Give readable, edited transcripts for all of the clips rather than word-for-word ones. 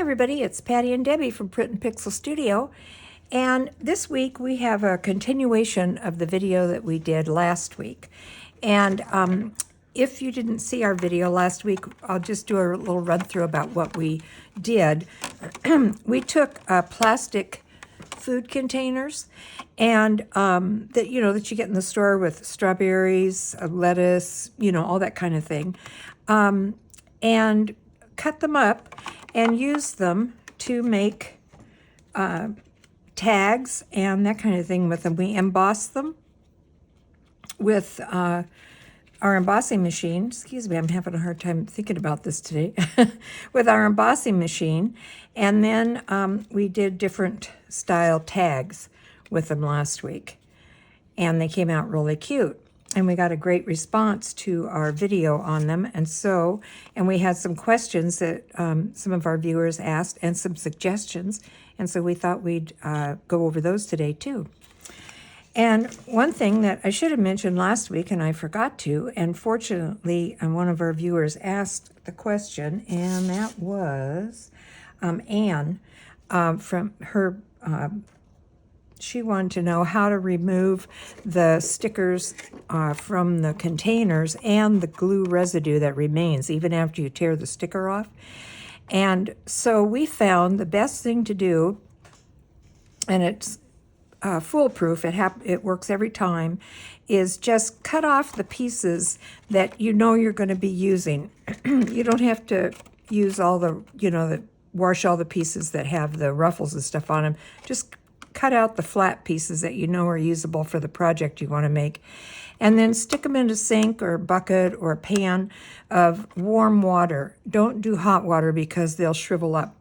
everybody, it's Patti and Debbie from Print and Pixel Studio, and this week we have a continuation of the video that we did last week. And if you didn't see our video last week, I'll just do a little run through about what we did. We took plastic food containers and that you get in the store with strawberries, lettuce, all that kind of thing, and cut them up and use them to make tags and that kind of thing with them. We emboss them with our embossing machine. Excuse me, I'm having a hard time thinking about this today. With our embossing machine. And then we did different style tags with them last week. And they came out really cute. And we got a great response to our video on them. And we had some questions that some of our viewers asked and some suggestions. And so we thought we'd go over those today too. And one thing that I should have mentioned last week, and I forgot to, and fortunately one of our viewers asked the question, and that was Anne from her, she wanted to know how to remove the stickers from the containers and the glue residue that remains even after you tear the sticker off. And so we found the best thing to do, and it's foolproof, it works every time, is just cut off the pieces that you're going to be using. You don't have to use all wash all the pieces that have the ruffles and stuff on them. Just cut out the flat pieces that are usable for the project you want to make. And then stick them in a sink or a bucket or a pan of warm water. Don't do hot water because they'll shrivel up.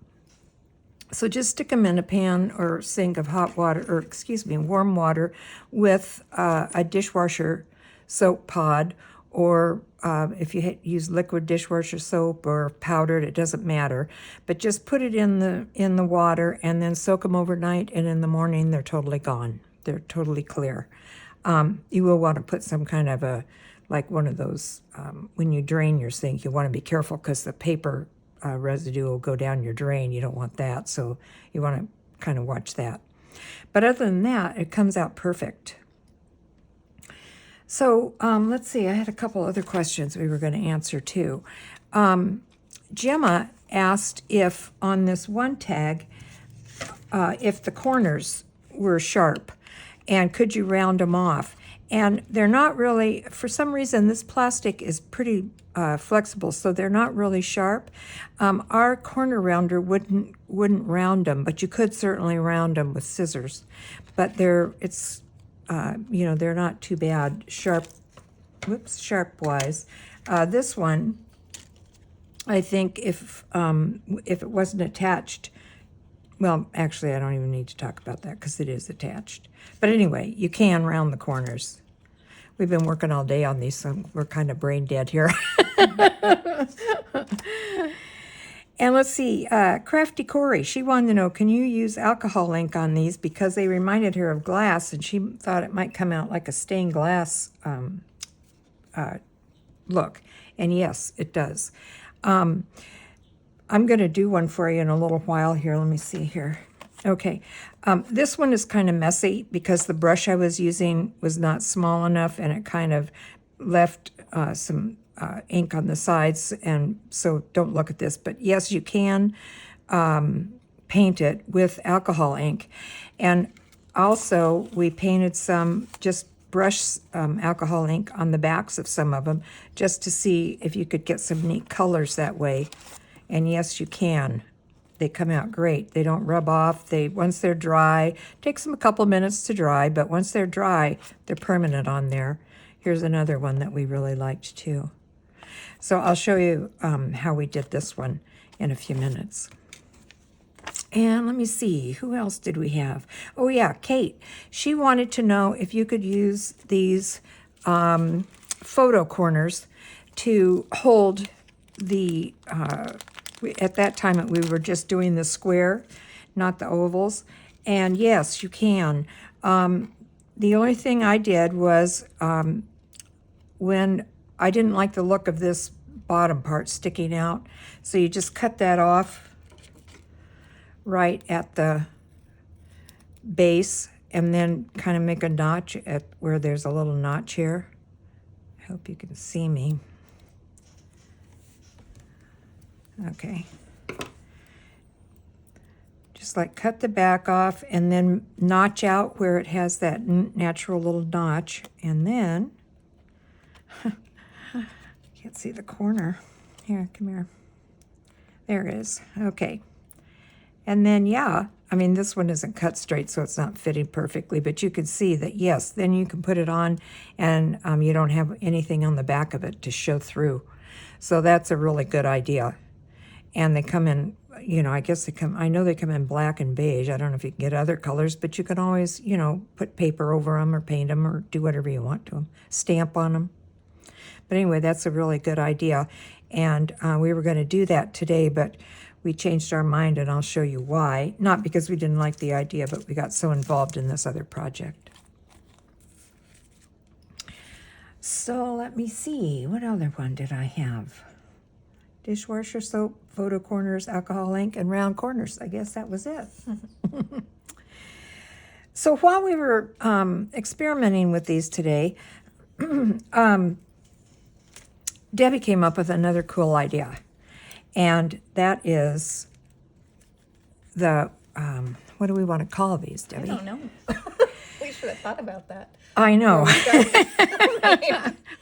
So just stick them in a pan or sink of warm water with a dishwasher soap pod, or if you use liquid dishwasher soap or powdered, it doesn't matter. But just put it in the water and then soak them overnight, and in the morning they're totally gone. They're totally clear. You will want to put some kind of one of those, when you drain your sink, you want to be careful because the paper residue will go down your drain. You don't want that, so you want to kind of watch that. But other than that, it comes out perfect. So let's see, I had a couple other questions we were going to answer too. Gemma asked if on this one tag, if the corners were sharp and could you round them off? And they're not really, for some reason, this plastic is pretty flexible, so they're not really sharp. Our corner rounder wouldn't round them, but you could certainly round them with scissors. But they're not too bad sharp-wise. This one, I think if it wasn't attached, well, actually, I don't even need to talk about that because it is attached. But anyway, you can round the corners. We've been working all day on these, so we're kind of brain dead here. And let's see, Crafty Corey, she wanted to know, can you use alcohol ink on these because they reminded her of glass, and she thought it might come out like a stained glass look. And yes, it does. I'm going to do one for you in a little while here. Let me see here. Okay, this one is kind of messy because the brush I was using was not small enough, and it kind of left some ink on the sides, and so don't look at this. But yes, you can paint it with alcohol ink. And also, we painted some just brush alcohol ink on the backs of some of them just to see if you could get some neat colors that way. And yes, you can. They come out great. They don't rub off. Once they're dry, it takes them a couple minutes to dry, but once they're dry, they're permanent on there. Here's another one that we really liked too. So I'll show you how we did this one in a few minutes. And let me see, who else did we have? Oh yeah, Kate. She wanted to know if you could use these photo corners to hold the, at that time we were just doing the square, not the ovals. And yes, you can. The only thing I did was when I didn't like the look of this bottom part sticking out, so you just cut that off right at the base and then kind of make a notch at where there's a little notch here. I hope you can see me. Okay. Just like cut the back off and then notch out where it has that natural little notch. And then, can't see the corner. Here, come here. There it is. Okay. And then, yeah, I mean, this one isn't cut straight, so it's not fitting perfectly, but you can see that, yes, then you can put it on and you don't have anything on the back of it to show through. So that's a really good idea. And they come in, you know, I guess they come, I know they come in black and beige. I don't know if you can get other colors, but you can always, you know, put paper over them or paint them or do whatever you want to them, stamp on them. But anyway, that's a really good idea. And we were going to do that today, but we changed our mind, and I'll show you why. Not because we didn't like the idea, but we got so involved in this other project. So let me see. What other one did I have? Dishwasher soap, photo corners, alcohol ink, and round corners. I guess that was it. So while we were experimenting with these today, Debbie came up with another cool idea. And that is the, what do we want to call these, Debbie? I don't know. We should have thought about that. I know.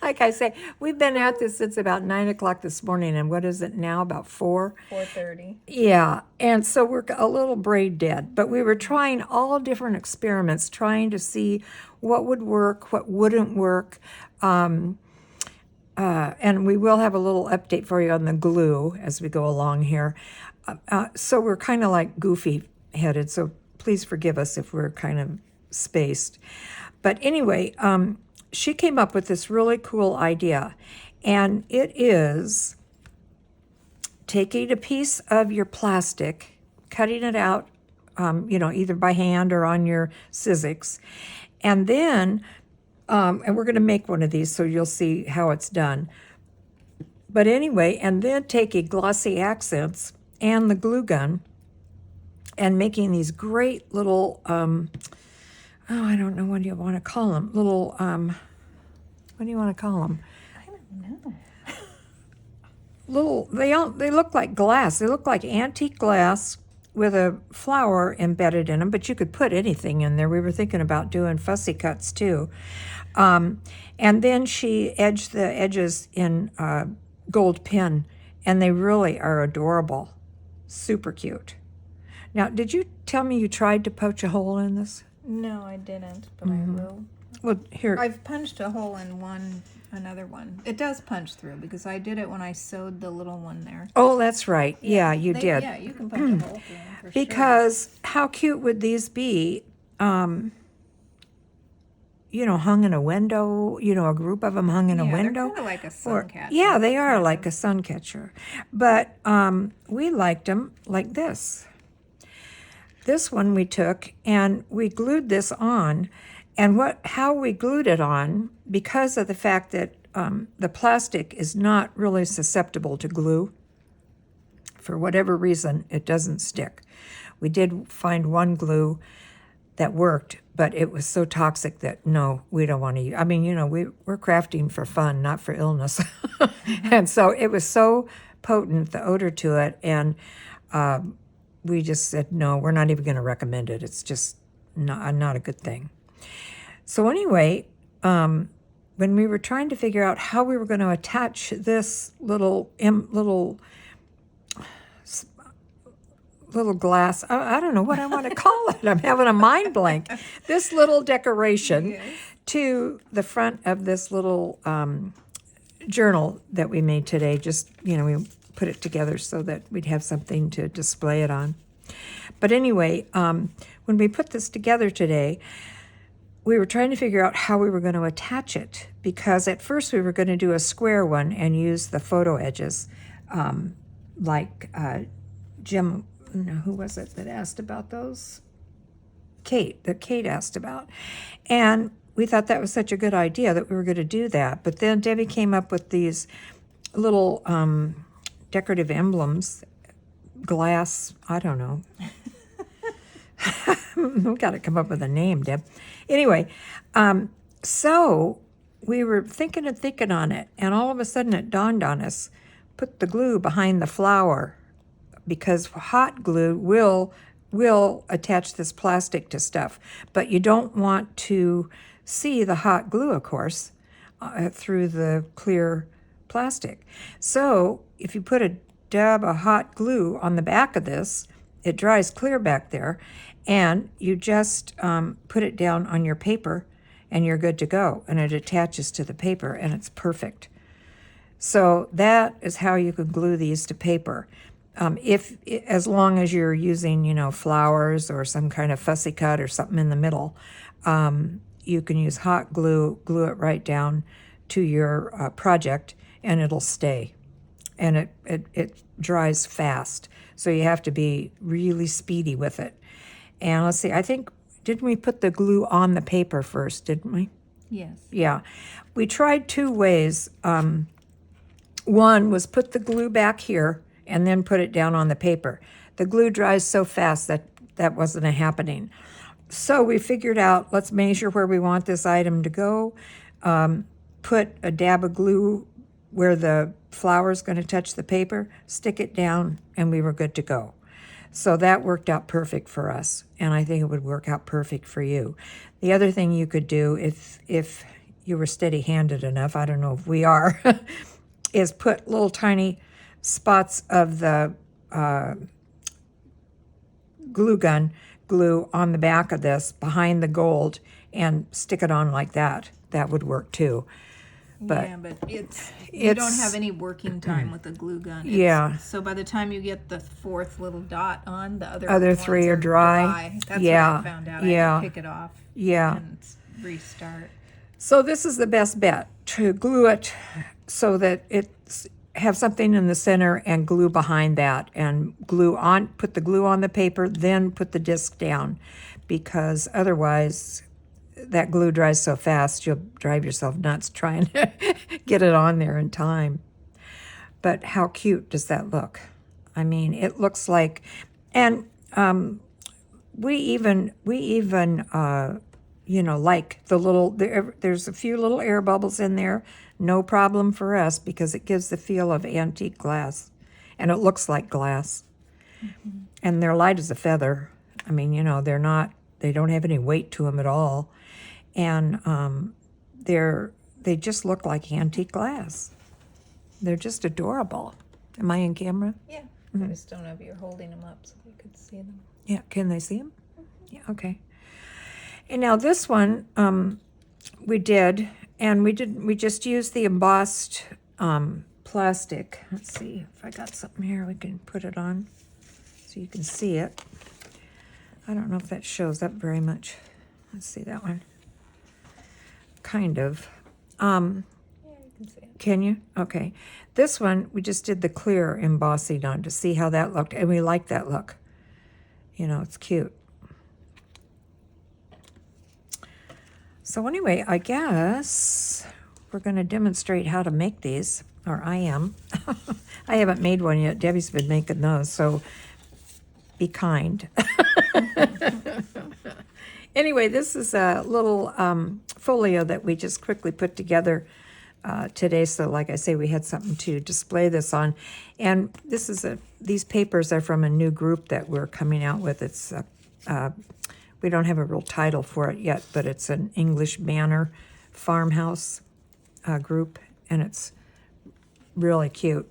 Like I say, we've been at this since about 9 o'clock this morning, and what is it now, about 4? 4:30. Yeah, and so we're a little brain dead, but we were trying all different experiments, trying to see what would work, what wouldn't work. And we will have a little update for you on the glue as we go along here. So we're kind of like goofy-headed, so please forgive us if we're kind of spaced. But anyway, she came up with this really cool idea, and it is taking a piece of your plastic, cutting it out, you know, either by hand or on your Sizzix, and then and we're going to make one of these so you'll see how it's done. But anyway, and then taking Glossy Accents and the glue gun and making these great little, oh, I don't know, what do you want to call them? Little, what do you want to call them? I don't know. Little, they look like glass. They look like antique glass with a flower embedded in them, but you could put anything in there. We were thinking about doing fussy cuts too. And then she edged the edges in gold pin, and they really are adorable. Super cute. Now, did you tell me you tried to poach a hole in this? No, I didn't, but I will. Well, here. I've punched a hole in another one. It does punch through because I did it when I sewed the little one there. Oh, that's right. Yeah, you did. Yeah, you can punch a hole through them for Because how cute would these be? You know, hung in a window, you know, a group of them hung in a window. They're kind of like a sun catcher. Yeah, they are like a sun catcher. But we liked them like this. This one we took and we glued this on. And how we glued it on, because of the fact that the plastic is not really susceptible to glue, for whatever reason, it doesn't stick. We did find one glue that worked, but it was so toxic that no, we don't want to use. I mean, you know, we're crafting for fun, not for illness. And so it was so potent, the odor to it, and we just said, no, we're not even going to recommend it. It's just not a good thing. So anyway, when we were trying to figure out how we were going to attach this little glass, I don't know what I want to call it. I'm having a mind blank. This little decoration to the front of this little journal that we made today. Just, you know, we put it together so that we'd have something to display it on. But anyway, when we put this together today, we were trying to figure out how we were going to attach it, because at first we were going to do a square one and use the photo edges, like Jim, who was it that asked about those? Kate asked about. And we thought that was such a good idea that we were going to do that. But then Debbie came up with these little decorative emblems, glass, I don't know, We got to come up with a name, Deb. Anyway, so we were thinking and thinking on it, and all of a sudden it dawned on us, put the glue behind the flower, because hot glue will attach this plastic to stuff, but you don't want to see the hot glue, of course, through the clear plastic. So if you put a dab of hot glue on the back of this, it dries clear back there, and you just put it down on your paper, and you're good to go, and it attaches to the paper, and it's perfect. So that is how you could glue these to paper. As long as you're using, flowers or some kind of fussy cut or something in the middle, you can use hot glue, glue it right down to your project, and it'll stay. And it dries fast, so you have to be really speedy with it. And let's see, didn't we put the glue on the paper first, didn't we? Yes. Yeah. We tried 2 ways. One was put the glue back here and then put it down on the paper. The glue dries so fast that wasn't happening. So we figured out, let's measure where we want this item to go, put a dab of glue where the flower's going to touch the paper, stick it down, and we were good to go. So that worked out perfect for us, and I think it would work out perfect for you. The other thing you could do, if you were steady-handed enough, I don't know if we are, is put little tiny spots of the glue on the back of this behind the gold and stick it on like that. That would work too. But yeah, but you don't have any working time with a glue gun. Yeah. So by the time you get the 4th little dot on, the other Other ones 3 are dry. That's Yeah. what I found out. Yeah. I had to pick it off. Yeah. And restart. So this is the best bet, to glue it so that have something in the center and glue behind that, and put the glue on the paper, then put the disc down, because otherwise that glue dries so fast you'll drive yourself nuts trying to get it on there in time. But how cute does that look? I mean, it looks like, and we even like the little, there's a few little air bubbles in there. No problem for us, because it gives the feel of antique glass, and it looks like glass. Mm-hmm. And they're light as a feather. I mean, they don't have any weight to them at all. And they just look like antique glass. They're just adorable. Am I in camera? Yeah. Mm-hmm. I just don't know if you're holding them up so they could see them. Yeah, can they see them? Mm-hmm. Yeah, okay. And now this one we just used the embossed plastic. Let's see if I got something here we can put it on so you can see it. I don't know if that shows up very much. Let's see that one. Kind of. Yeah, you can see it. Can you? Okay. This one, we just did the clear embossing on to see how that looked, and we like that look. It's cute. So anyway, I guess we're going to demonstrate how to make these, or I am. I haven't made one yet. Debbie's been making those, so be kind. Anyway, this is a little folio that we just quickly put together today. So like I say, we had something to display this on. And these papers are from a new group that we're coming out with. It's we don't have a real title for it yet, but it's an English Manor farmhouse group, and it's really cute.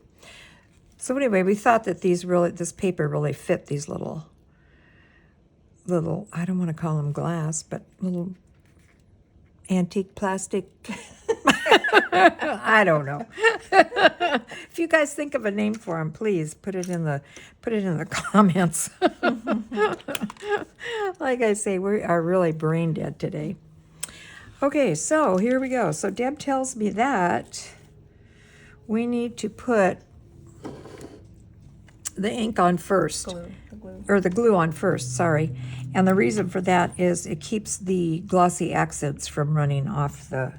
So anyway, we thought that this paper really fit these little, I don't want to call them glass, but little antique plastic. I don't know. If you guys think of a name for them, please put it in the comments. Like I say, we are really brain dead today. Okay, so here we go. So Deb tells me that we need to put the ink on first. Or the glue on first, sorry. And the reason for that is it keeps the glossy accents from running off the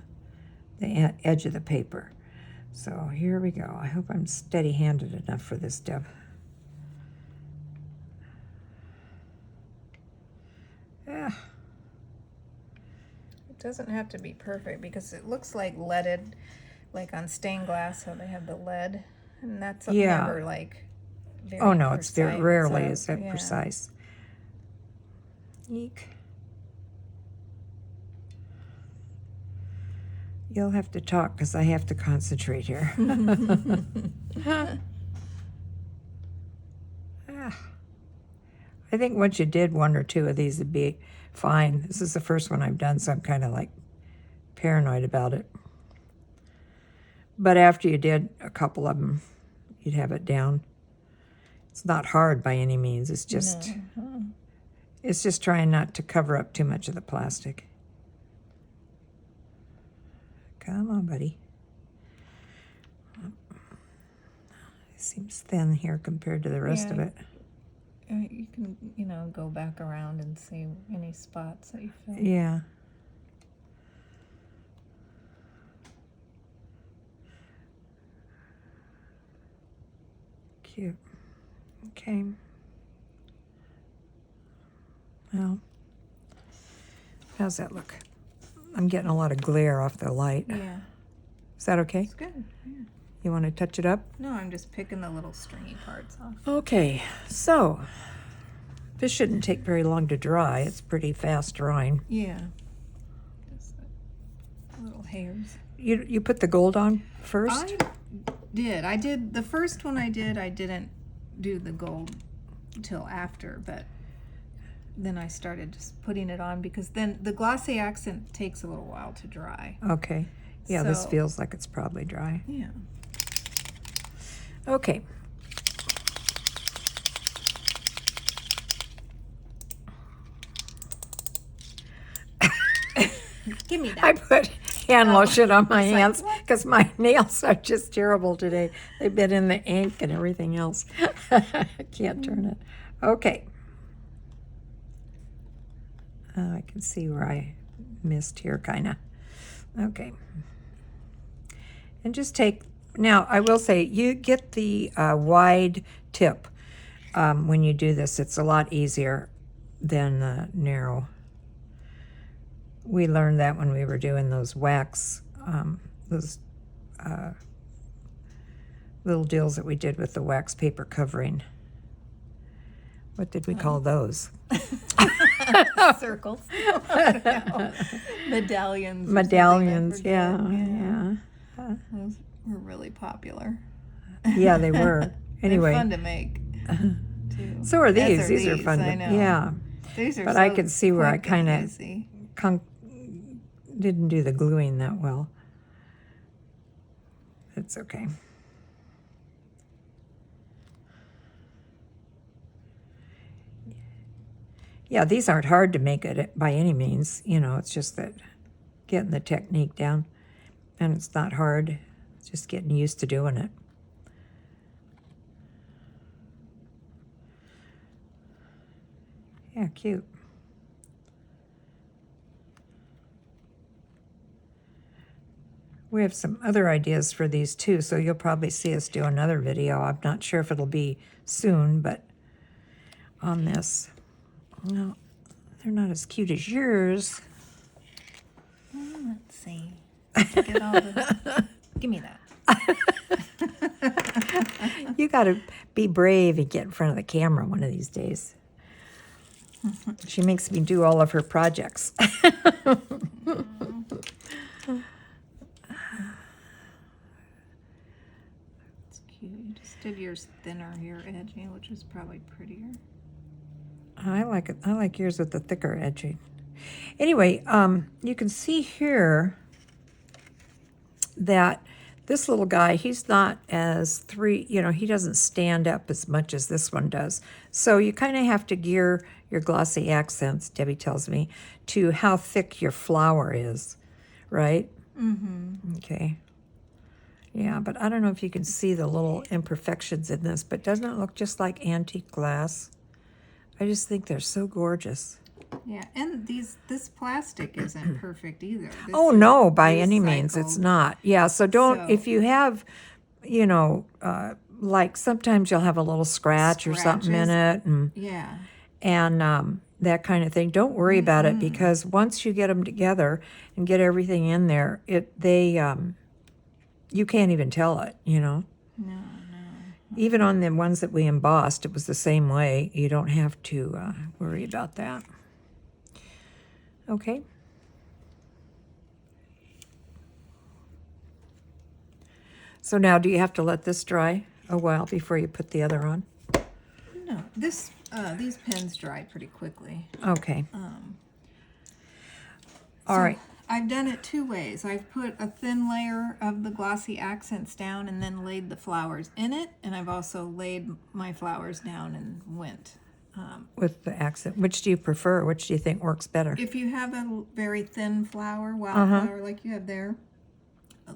edge of the paper. So here we go. I hope I'm steady-handed enough for this, Deb. Yeah. It doesn't have to be perfect because it looks like leaded, like on stained glass, how they have the lead, and that's Yeah. never like very Oh no, it's very precise. rarely So, is that yeah. precise. Eek. You'll have to talk because I have to concentrate here. I think once you did one or two of these, it'd be fine. This is the first one I've done, so I'm kind of like paranoid about it. But after you did a couple of them, you'd have it down. It's not hard by any means. It's just, it's just trying not to cover up too much of the plastic. Come on, buddy. It seems thin here compared to the rest of Yeah. it. You can, go back around and see any spots that you feel. Yeah. Cute. Okay. Well, how's that look? I'm getting a lot of glare off the light. Yeah, Is that okay? it's good. Yeah. You want to touch it up? No, I'm just picking the little stringy parts off. Okay, so this shouldn't take very long to dry. It's pretty fast drying. Yeah. Just the little hairs. You put the gold on first? I did. The first one I didn't do the gold till after, but then I started just putting it on because then the glossy accent takes a little while to dry. Okay. Yeah, this So- feels like it's probably dry. Yeah. Okay. Give me that. I put hand lotion on my It's like, hands what? because my nails are just terrible today. They've been in the ink and everything else. I can't turn it. Okay. I can see where I missed here, kind of. Okay. And just take, now I will say, you get the wide tip when you do this. It's a lot easier than the narrow. We learned that when we were doing those wax, those little deals that we did with the wax paper covering. What did we call those? Circles. Medallions. or Medallions, something, I forget. yeah. Those were really popular. Yeah, they were. Anyway, They're fun to make. Too. so are these. As These are fun. I To, know. yeah. These are But so I could see where I quick and kind of easy. didn't do the gluing that well. It's okay. Yeah, these aren't hard to make it by any means. It's just that getting the technique down. And it's not hard. It's just getting used to doing it. Yeah, cute. We have some other ideas for these too, so you'll probably see us do another video. I'm not sure if it'll be soon, but on this. No, they're not as cute as yours. Let's see. Get all the... Give me that. You got to be brave and get in front of the camera one of these days. She makes me do all of her projects. It's cute. You just did yours thinner here, edging, which is probably prettier. I like it. I like yours with the thicker edging. Anyway, you can see here that this little guy, he's not as he doesn't stand up as much as this one does. So you kind of have to gear your glossy accents, Debbie tells me, to how thick your flower is, right? Mm-hmm. Okay. Yeah, but I don't know if you can see the little imperfections in this, but doesn't it look just like antique glass? I just think they're so gorgeous. Yeah, and this plastic isn't perfect either. This Oh, is no, by any means, it's recycled. not. Yeah, so don't, So- if you have, like sometimes you'll have a little scratch or something in Scratches. it. Yeah. And that kind of thing. Don't worry about it, because once you get them together and get everything in there, you can't even tell it, you know. No. Even on the ones that we embossed, it was the same way. You don't have to worry about that. Okay. So now, do you have to let this dry a while before you put the other on? No, these pens dry pretty quickly. Okay. All So right. I've done it two ways. I've put a thin layer of the Glossy Accents down and then laid the flowers in it, and I've also laid my flowers down and went. With the accent, which do you prefer? Which do you think works better? If you have a very thin flower, wildflower like you have there,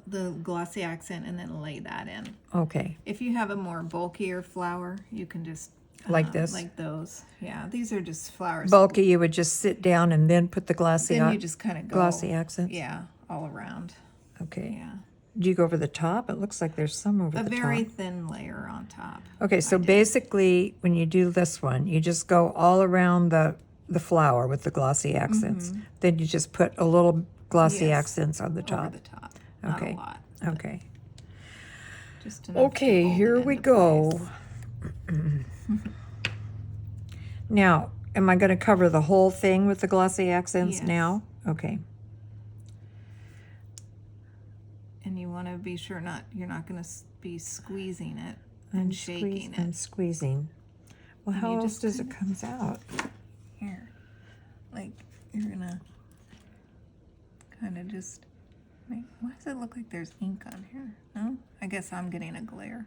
the Glossy Accent, and then lay that in. Okay. If you have a more bulkier flower, you can just Like this? like those. Yeah, these are just flowers. Bulky, you would just sit down and then put the glossy Then you just kind of go. glossy accents? Yeah, all around. Okay. Yeah. Do you go over the top? It looks like there's some over A the very top. thin layer on top. Okay, so basically, when you do this one, you just go all around the flower with the glossy accents. Then you just put a little glossy Yes, accents on the top. Over the top. Not Okay. a lot. Okay. Just enough to Okay, hold here it we into go. place. Now, am I going to cover the whole thing with the glossy accents Yes. now? Okay. And you want to be sure you're not going to be squeezing it and shaking And it. squeezing. Well, how you else just does it comes out? Here. Like, you're going to kind of just why does it look like there's ink on here? No? I guess I'm getting a glare.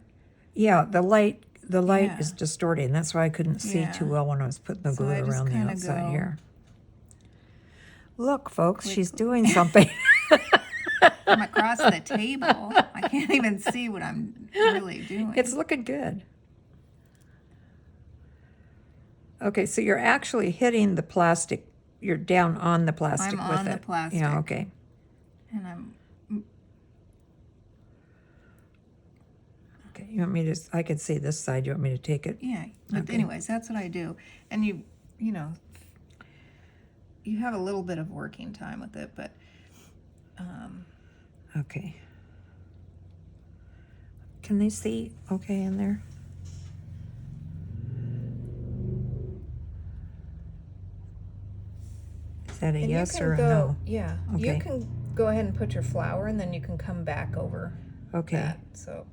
Yeah, the light Yeah. is distorting. That's why I couldn't see Yeah. too well when I was putting the So glue I just around the kinda outside go- here. Look, folks, she's doing something. I'm across the table. I can't even see what I'm really doing. It's looking good. Okay, so you're actually hitting the plastic. You're down on the plastic I'm with on the it. plastic. Yeah, okay. And I'm Okay, you want me to, I can see this side. You want me to take it? yeah. But Okay. anyways, that's what I do. And you know, you have a little bit of working time with it, but Okay. Can they see okay in there? Is that a and yes you can or a go, no? yeah. Okay. You can go ahead and put your flower, and then you can come back over Okay. that. So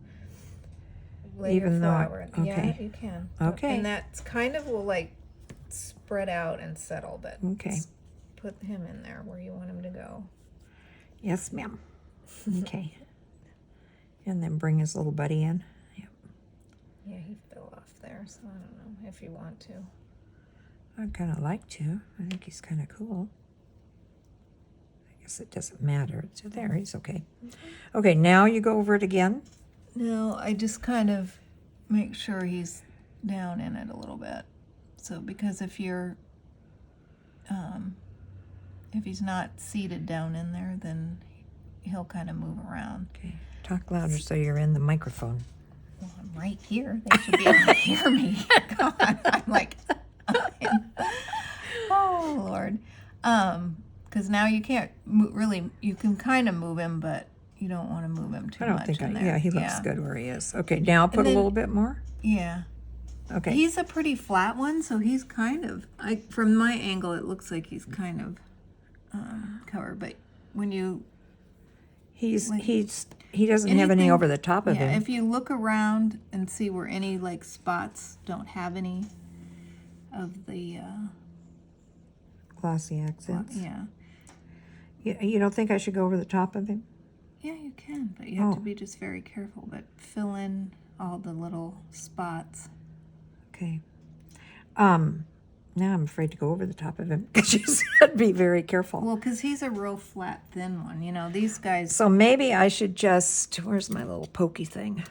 lay Even your though I- flower. okay. Yeah, you can. Okay. And that's kind of will like spread out and settle, but Okay. s- put him in there where you want him to go. Yes, ma'am. Okay. And then bring his little buddy in. Yep. Yeah, he fell off there, so I don't know if you want to. I'd kind of like to. I think he's kind of cool. I guess it doesn't matter. So there, he's okay. Okay, now you go over it again. No, I just kind of make sure he's down in it a little bit. So because if he's not seated down in there, then he'll kind of move around. Okay. Talk louder so you're in the microphone. Well, I'm right here. They should be able to hear me. God, I'm like, oh Lord. Because now you can't really. You can kind of move him, but you don't want to move him too I don't much think in I, there. yeah, he looks good where he is. Okay, now put a then- little bit more. Yeah. Okay. He's a pretty flat one, so he's kind of. From my angle, it looks like he's kind of covered. But when you He doesn't have any anything- over the top of yeah, him. if you look around and see where any like spots don't have any of the Glossy accents. yeah. You don't think I should go over the top of him? Yeah, you can, but you have to Oh. be just very careful. But fill in all the little spots. Okay. Now I'm afraid to go over the top of him because you said be very careful. Well, because he's a real flat, thin one. You know, these guys. So maybe I should just, where's my little pokey thing?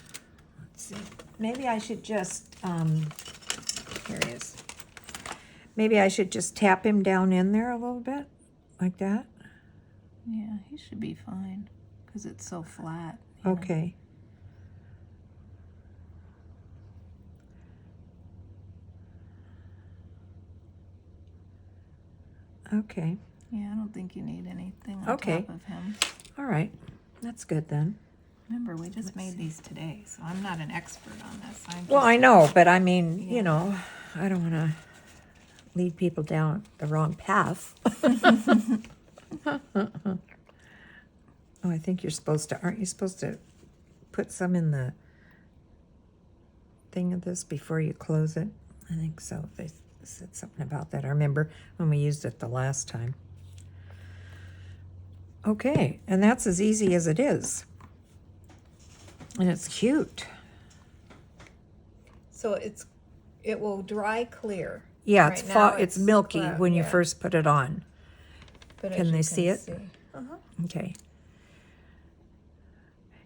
Let's see. Maybe I should just, here it is. Maybe I should just tap him down in there a little bit, like that. Yeah, he should be fine because it's so flat. you know. Okay. Okay. Yeah, I don't think you need anything on Okay. top of him. All right. That's good then. Remember, we just made these today, so I'm not an expert on this. I'm Well, just, I know, but I mean, you Yeah. know, I don't want to lead people down the wrong path. Oh, I think you're supposed to, aren't you supposed to put some in the thing of this before you close it? I think so. They said something about that. I remember when we used it the last time. Okay, and that's as easy as it is. And it's cute. so it will dry clear. Yeah, Right now it's milky cloud, when you yeah. first put it on. But Can as they you see it? Uh-huh. Okay.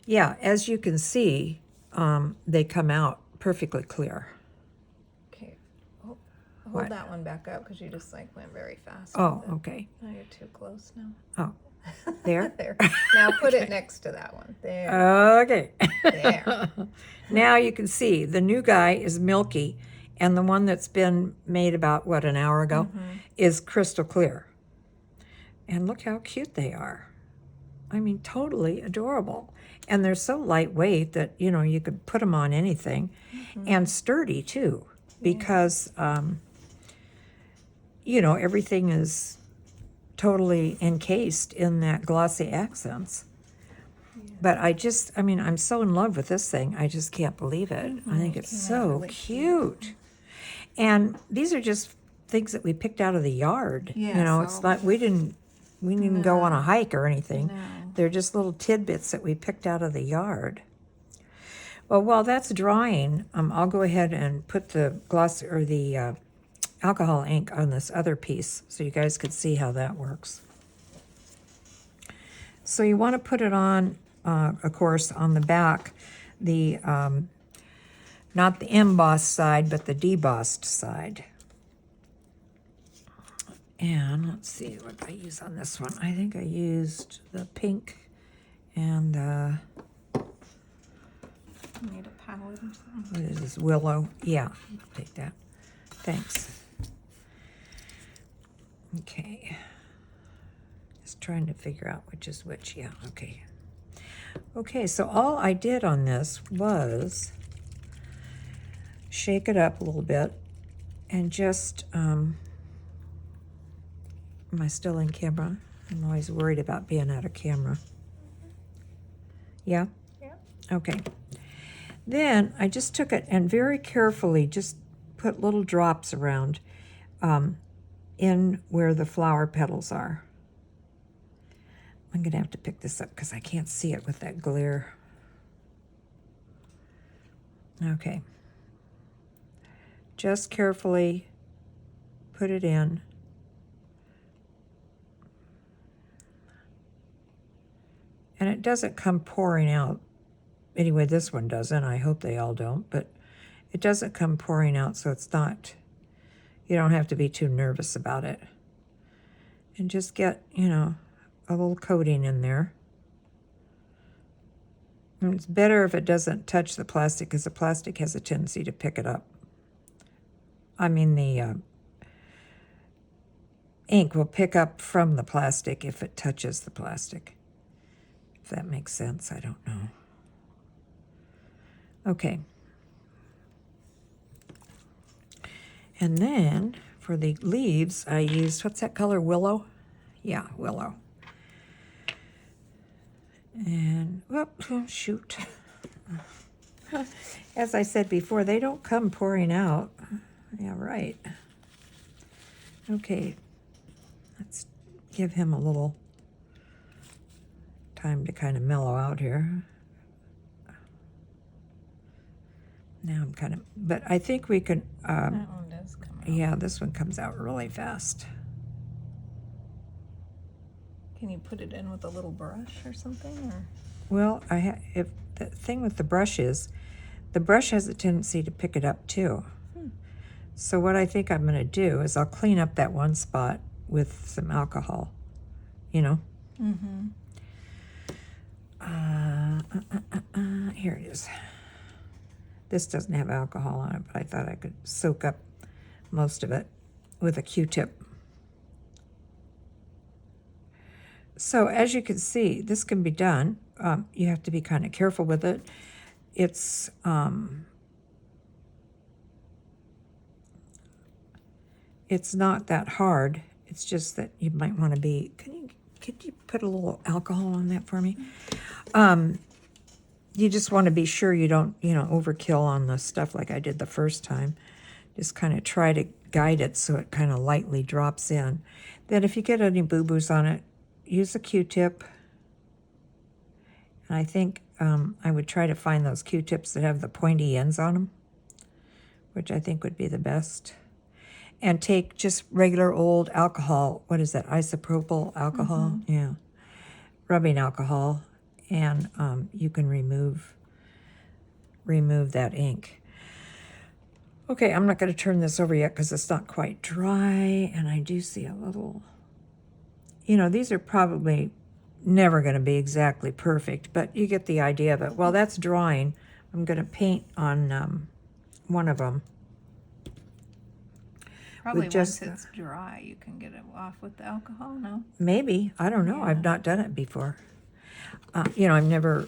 Yeah, as you can see, they come out perfectly clear. Okay. Oh, hold What? that one back up because you just like went very fast. Oh, with it. okay. Now you're too close now. Oh, there? There. Now put it next to that one. There. Okay. There. Now you can see the new guy is milky, and the one that's been made about, what, an hour ago, is crystal clear. And look how cute they are. I mean, totally adorable. And they're so lightweight that, you know, you could put them on anything. And sturdy, too, because, you know, everything is totally encased in that Glossy Accents. But I mean, I'm so in love with this thing. I just can't believe it. I think it's came out so really cute. And these are just things that we picked out of the yard. You Yeah, know, it's so- not, we didn't go on a hike or anything. No. They're just little tidbits that we picked out of the yard. Well, while that's drying, I'll go ahead and put the gloss or the alcohol ink on this other piece so you guys could see how that works. So you want to put it on, of course, on the back, the not the embossed side, but the debossed side. And let's see what I use on this one. I think I used the pink and the, You need a palette or something. what is this, willow? Yeah, I'll take that. Thanks. Okay. Just trying to figure out which is which. Yeah, okay. Okay, so all I did on this was shake it up a little bit and just, am I still in camera? I'm always worried about being out of camera. Yeah? Yeah. Okay. Then I just took it and very carefully just put little drops around in where the flower petals are. I'm going to have to pick this up because I can't see it with that glare. Okay. Just carefully put it in. And it doesn't come pouring out. Anyway, this one doesn't. I hope they all don't. But it doesn't come pouring out, so it's not, you don't have to be too nervous about it. And just get, you know, a little coating in there. And it's better if it doesn't touch the plastic because the plastic has a tendency to pick it up. I mean, the ink will pick up from the plastic if it touches the plastic. If that makes sense, I don't know. Okay. And then for the leaves, I used, what's that color, willow? Yeah, willow. And, whoop, oh, shoot. As I said before, they don't come pouring out. Yeah, right. Okay, let's give him a little time to kind of mellow out here. Now I'm kind of, but I think we can, That one does come out. yeah, this one comes out really fast. Can you put it in with a little brush or something? Or Well, if the thing with the brush is, the brush has a tendency to pick it up too. So what I think I'm going to do is I'll clean up that one spot with some alcohol, you know. Mm-hmm. Here it is. This doesn't have alcohol on it, but I thought I could soak up most of it with a Q-tip. So as you can see, this can be done. You have to be kind of careful with it. It's not that hard. It's just that you might want to be. Could you put a little alcohol on that for me? You just want to be sure you don't, overkill on the stuff like I did the first time. Just kind of try to guide it so it kind of lightly drops in. Then if you get any boo-boos on it, use a Q-tip. And I think I would try to find those Q-tips that have the pointy ends on them, which I think would be the best. And take just regular old alcohol. What is that? Isopropyl alcohol? Yeah. Rubbing alcohol. And you can remove that ink. Okay, I'm not going to turn this over yet because it's not quite dry. And I do see a little, these are probably never going to be exactly perfect, but you get the idea of it. While that's drying, I'm going to paint on one of them. Probably just, once it's dry, you can get it off with the alcohol, no? Maybe. I don't know. Yeah. I've not done it before. I've never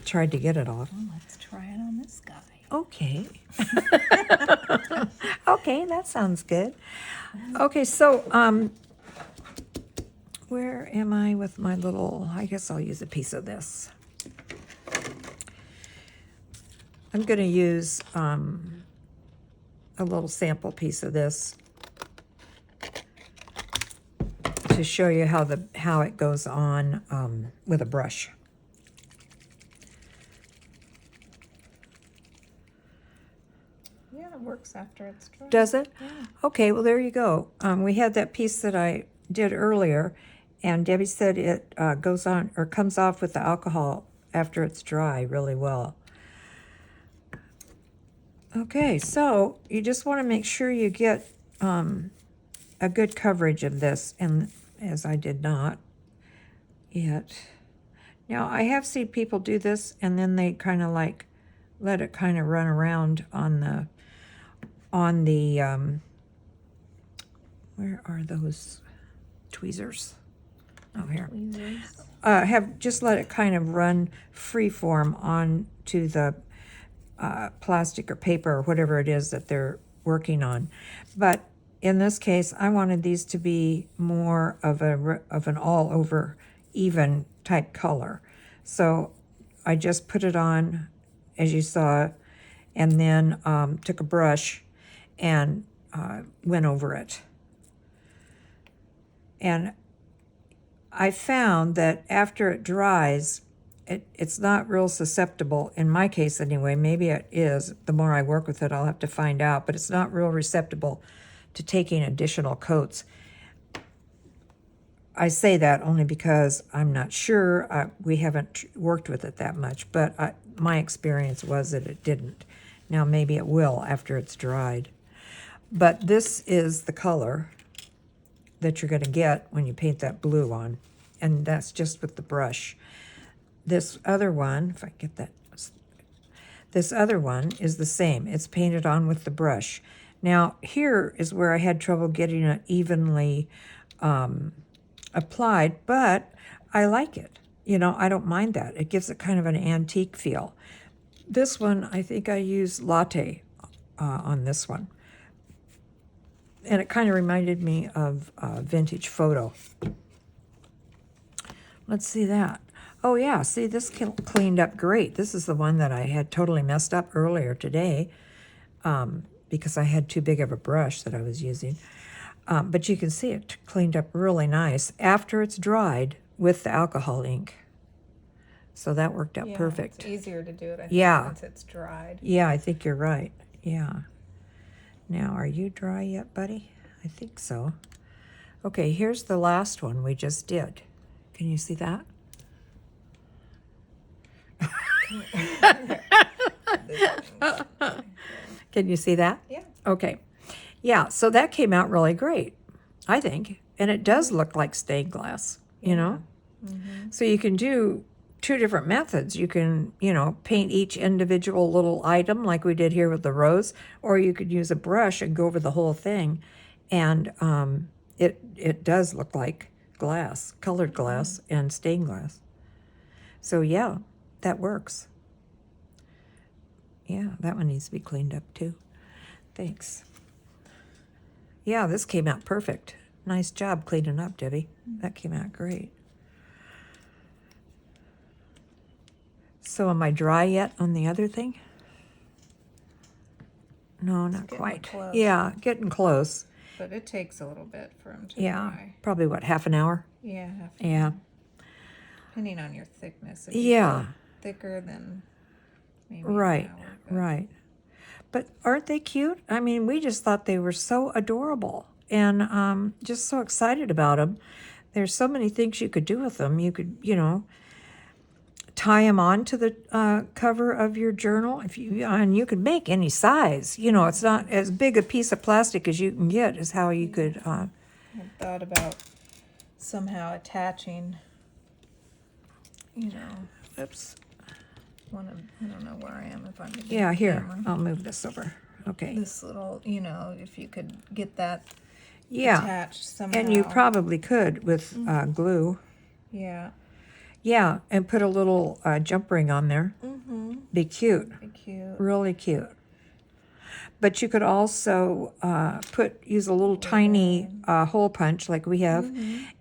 tried to get it off. Well, let's try it on this guy. Okay. Okay, that sounds good. Okay, so where am I with my little, I guess I'll use a piece of this. I'm going to use a little sample piece of this to show you how it goes on with a brush. Yeah, it works after it's dry. Does it? Yeah. Okay, well, there you go. We had that piece that I did earlier, and Debbie said it goes on or comes off with the alcohol after it's dry really well. Okay, so you just want to make sure you get a good coverage of this, and as I did not yet. Now, I have seen people do this, and then they kind of like let it kind of run around on the where are those tweezers? Oh, here. Tweezers. Have just let it kind of run freeform onto the plastic or paper or whatever it is that they're working on. But in this case, I wanted these to be more of an all over even type color. So I just put it on, as you saw, and then took a brush and went over it. And I found that after it dries, it's not real susceptible, in my case anyway. Maybe it is. The more I work with it, I'll have to find out. But it's not real receptible to taking additional coats. I say that only because I'm not sure. We haven't worked with it that much. But my experience was that it didn't. Now maybe it will after it's dried. But this is the color that you're going to get when you paint that blue on. And that's just with the brush. This other one, if I get that, this other one is the same. It's painted on with the brush. Now, here is where I had trouble getting it evenly applied, but I like it. I don't mind that. It gives it kind of an antique feel. This one, I think I used latte on this one. And it kind of reminded me of vintage photo. Let's see that. Oh, yeah, see, this cleaned up great. This is the one that I had totally messed up earlier today because I had too big of a brush that I was using. But you can see it cleaned up really nice after it's dried with the alcohol ink. So that worked out perfect. It's easier to do it, I think, Yeah. once it's dried. Yeah, I think you're right. Yeah. Now, are you dry yet, buddy? I think so. Okay, here's the last one we just did. Can you see that? Can you see that? Yeah. Okay. Yeah, so that came out really great, I think. And it does look like stained glass, you know? Mm-hmm. So you can do two different methods. You can, paint each individual little item like we did here with the rose, or you could use a brush and go over the whole thing. And it does look like glass, colored glass, and stained glass. So yeah, that works. Yeah, that one needs to be cleaned up too. Thanks. Yeah, this came out perfect. Nice job cleaning up, Debbie. That came out great. So am I dry yet on the other thing? No, not getting quite. close. Yeah, getting close. But it takes a little bit for them to Yeah, dry. probably what, half an hour? Yeah. Yeah. Depending on your thickness. If Yeah. you go thicker than maybe Right, an hour, but right. But aren't they cute? I mean, we just thought they were so adorable and just so excited about them. There's so many things you could do with them. You could, tie them onto the cover of your journal. And you could make any size. It's not as big a piece of plastic as you can get is how you could. I thought about somehow attaching, Oops. I don't know where I am if I'm. Yeah, here. camera. I'll move this over. Okay. This little, if you could get that Yeah. attached somehow. And you probably could with glue. Yeah. Yeah, and put a little jump ring on there. Mm-hmm. Be cute. Be cute. Really cute. But you could also use a little tiny hole punch like we have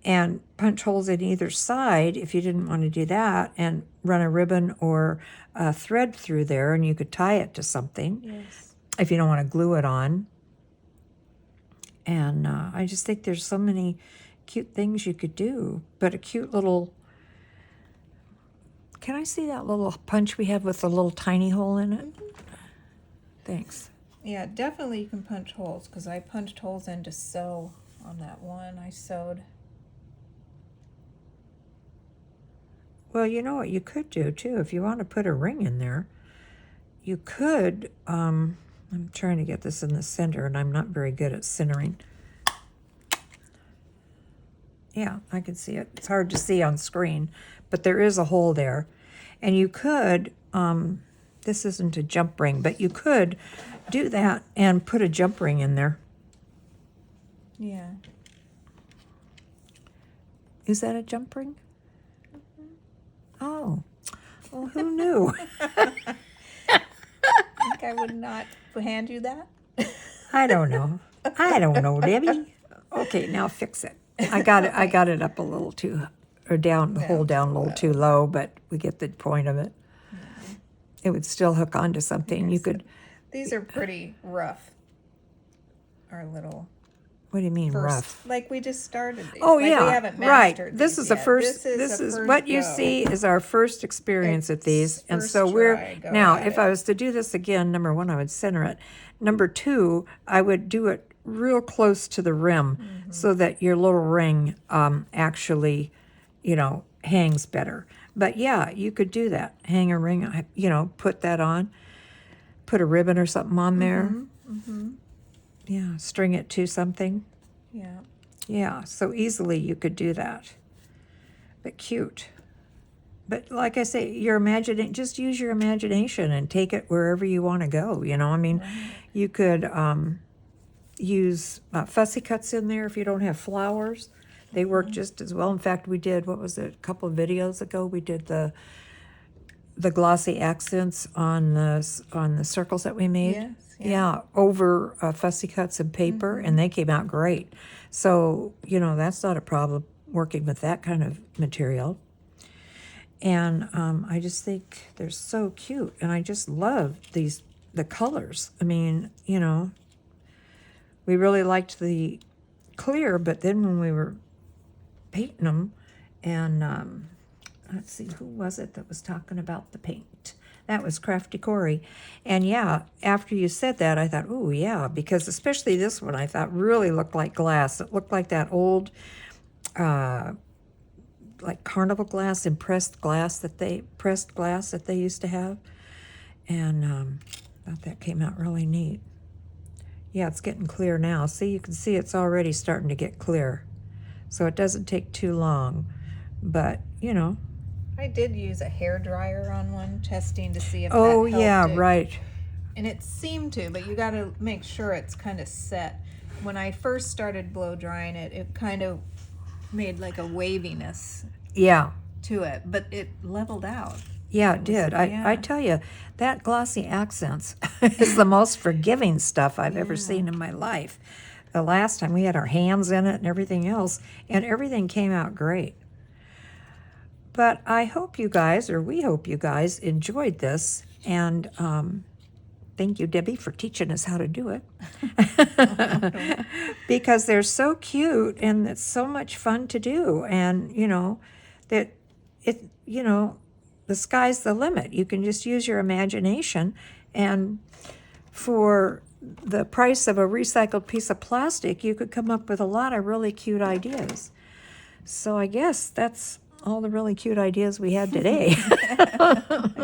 and punch holes in either side if you didn't want to do that and run a ribbon or a thread through there and you could tie it to something Yes. if you don't want to glue it on. And I just think there's so many cute things you could do. But a cute little... Can I see that little punch we have with the little tiny hole in it? Thanks. Yeah, definitely you can punch holes because I punched holes in to sew on that one. I sewed. Well, you know what you could do too, if you want to put a ring in there, you could, I'm trying to get this in the center and I'm not very good at centering. Yeah, I can see it. It's hard to see on screen, but there is a hole there. And you could, this isn't a jump ring, but you could do that and put a jump ring in there. Yeah. Is that a jump ring? Oh, well, who knew? I think I would not hand you that. I don't know. I don't know, Debbie. Okay, now fix it. I got it up a little too, or down, the hole down a little too low, but we get the point of it. It would still hook onto something. You could. These are pretty rough. Our little What do you mean first, rough? like we just started these. Oh like yeah, we haven't right. mastered This these is the yet. first. This is a what first you go. see is our first experience at these, and First so try, we're go now. at If it. I was to do this again, number one, I would center it. Number two, I would do it real close to the rim, so that your little ring actually, hangs better. But yeah, you could do that. Hang a ring. Put that on. Put a ribbon or something on there. Yeah, string it to something. Yeah. Yeah, so easily you could do that. But cute. But like I say, just use your imagination and take it wherever you want to go. I mean, you could use fussy cuts in there if you don't have flowers. They work just as well. In fact, we did, what was it, a couple of videos ago, we did the glossy accents on the circles that we made. Yes, Yeah, over fussy cuts and paper, and they came out great. So, that's not a problem working with that kind of material. And I just think they're so cute, and I just love the colors. I mean, we really liked the clear, but then when we were painting them, and let's see, who was it that was talking about the paint? That was Crafty Corey. And yeah, after you said that, I thought, oh yeah, because especially this one I thought really looked like glass. It looked like that old, like carnival glass, pressed glass that they used to have. And I thought that came out really neat. Yeah, it's getting clear now. See, you can see it's already starting to get clear. So it doesn't take too long, but I did use a hair dryer on one, testing to see if oh that helped yeah, it. right. And it seemed to, but you got to make sure it's kind of set. When I first started blow drying it, it kind of made like a waviness Yeah. to it, but it leveled out. Yeah, it did. I yeah. tell you, that Glossy Accents is the most forgiving stuff I've ever seen in my life. The last time we had our hands in it and everything else, and everything came out great. But I hope you guys, or we hope you guys, enjoyed this. And thank you, Debbie, for teaching us how to do it. Because they're so cute and it's so much fun to do. And, you know, that it, you know, the sky's the limit. You can just use your imagination. And for the price of a recycled piece of plastic, you could come up with a lot of really cute ideas. So I guess that's all the really cute ideas we had today.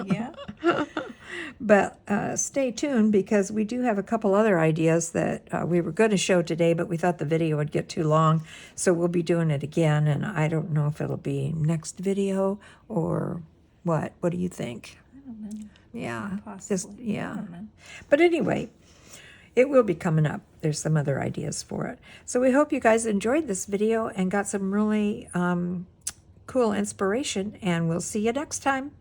Yeah. But stay tuned, because we do have a couple other ideas that we were going to show today, but we thought the video would get too long. So we'll be doing it again. And I don't know if it'll be next video or what. What do you think? I don't know. Yeah. Possibly. Yeah. I don't know. But anyway, it will be coming up. There's some other ideas for it. So we hope you guys enjoyed this video and got some really cool inspiration. And we'll see you next time.